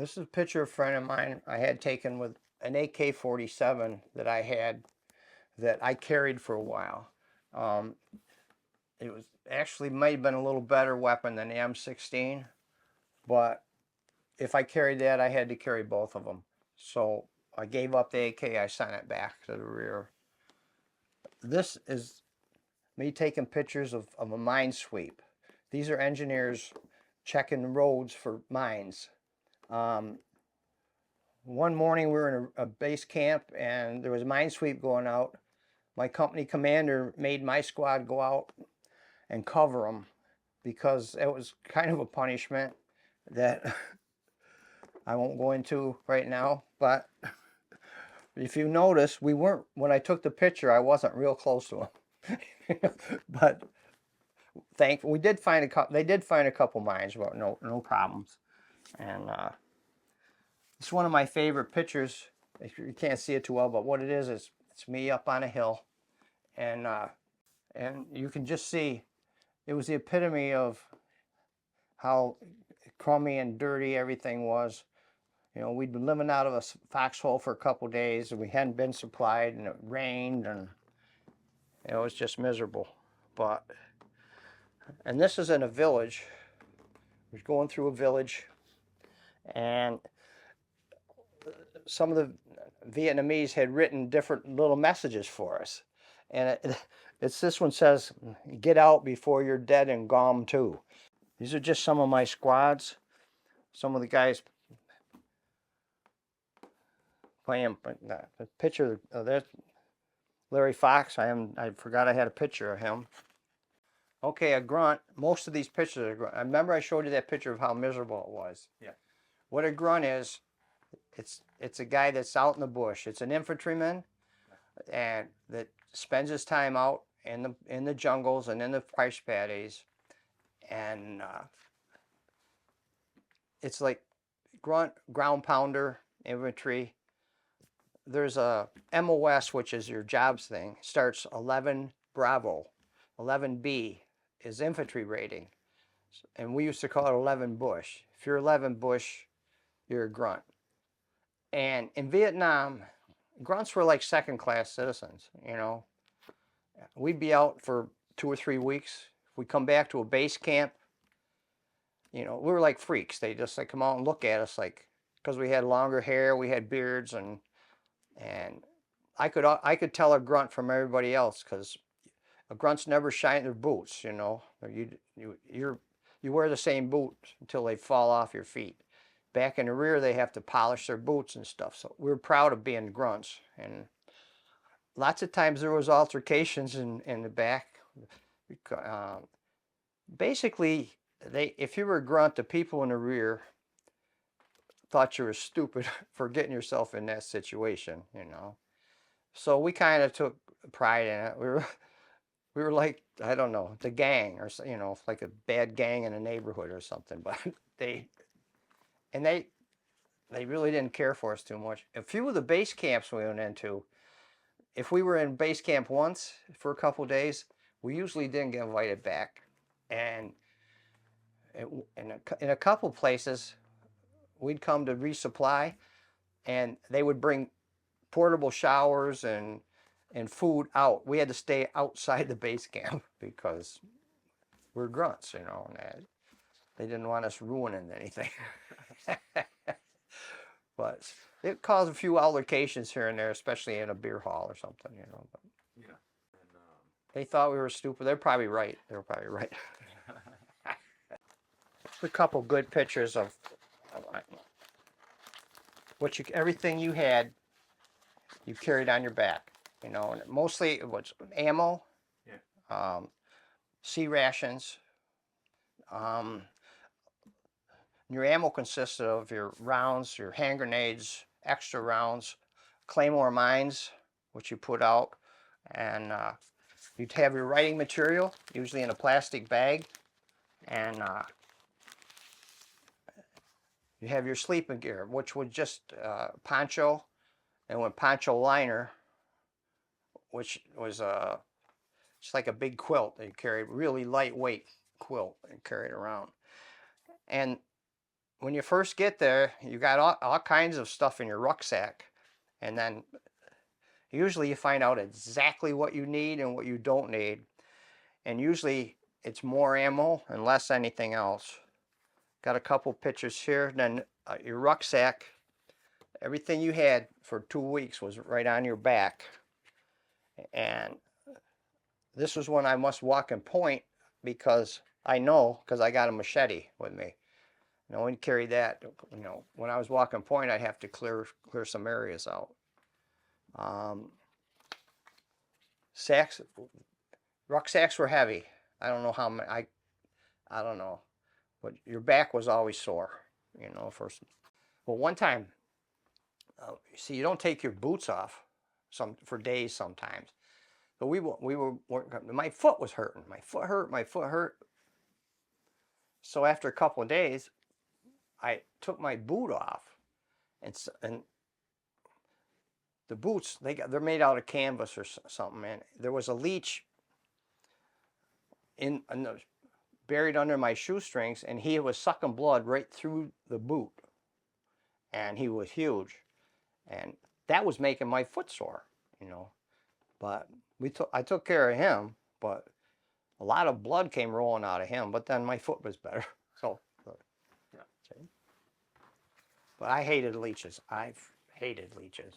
This is a picture of a friend of mine I had taken with an AK-47 that I had that I carried for a while. Um, it was actually might have been a little better weapon than the M16, but if I carried that, I had to carry both of them. So I gave up the AK, I sent it back to the rear. This is me taking pictures of a mine sweep. These are engineers checking roads for mines. Um, One morning we were in a base camp and there was a mine sweep going out. My company commander made my squad go out and cover them because it was kind of a punishment that I won't go into right now. But if you notice, we weren't, when I took the picture, I wasn't real close to them. But thankfully, they did find a couple mines, but no problems. And it's one of my favorite pictures. You can't see it too well, but what it is it's me up on a hill, and you can just see it was the epitome of how crummy and dirty everything was. You know, we'd been living out of a foxhole for a couple days, and we hadn't been supplied, and it rained, and it was just miserable. And this is in a village. We're going through a village, and some of the Vietnamese had written different little messages for us. And it's this one says, "Get out before you're dead and gone too." These are just some of my squads. Some of the guys playing. The picture of that Larry Fox. I forgot I had a picture of him. Okay, a grunt. Most of these pictures are grunt. I remember I showed you that picture of how miserable it was. Yeah. What a grunt is, it's a guy that's out in the bush. It's an infantryman, and that spends his time out in the jungles and in the rice paddies, and it's like grunt, ground pounder, infantry. There's a MOS, which is your jobs thing. Starts 11 Bravo, 11B is infantry rating, and we used to call it 11 Bush. If you're 11 Bush, you're a grunt. And in Vietnam, grunts were like second-class citizens. You know, we'd be out for 2 or 3 weeks. If we come back to a base camp, you know, we were like freaks. They just like come out and look at us like, because we had longer hair, we had beards, and I could tell a grunt from everybody else because a grunts never shine their boots. You know, you wear the same boots until they fall off your feet. Back in the rear, they have to polish their boots and stuff. So we're proud of being grunts. And lots of times there was altercations in the back. Basically, if you were a grunt, the people in the rear thought you were stupid for getting yourself in that situation, you know. So we kind of took pride in it. We were like, I don't know, the gang, or you know, like a bad gang in a neighborhood or something. But they really didn't care for us too much. A few of the base camps we went into, if we were in base camp once for a couple days, we usually didn't get invited back. And in a couple places, we'd come to resupply, and they would bring portable showers and food out. We had to stay outside the base camp because we're grunts, you know, and they didn't want us ruining anything. But it caused a few altercations here and there, especially in a beer hall or something, you know. But Yeah. And, they thought we were stupid. They're probably right. A couple good pictures of everything you had, you carried on your back, you know, and mostly it was ammo, yeah. sea rations. Your ammo consisted of your rounds, your hand grenades, extra rounds, claymore mines, which you put out, and you'd have your writing material, usually in a plastic bag, and you have your sleeping gear, which was just poncho, and one poncho liner, which was just like a big quilt that you carried, really lightweight quilt and carried around. And when you first get there, you got all kinds of stuff in your rucksack, and then usually you find out exactly what you need and what you don't need, and usually it's more ammo and less anything else. Got a couple pictures here. Then your rucksack, everything you had for 2 weeks was right on your back, and this was when I must walk and point because I got a machete with me. And I wouldn't carry that. When I was walking point, I'd have to clear some areas out. Sacks, rucksacks were heavy. I don't know how many. I don't know, but your back was always sore. Well, one time, you see, you don't take your boots off for days sometimes. So we were my foot was hurting. My foot hurt. So after a couple of days, I took my boot off, and the boots they're made out of canvas or something, and there was a leech buried under my shoestrings, and he was sucking blood right through the boot, and he was huge, and that was making my foot sore, But I took care of him, but a lot of blood came rolling out of him. But then my foot was better, so. Yeah. But I hated leeches. I've hated leeches.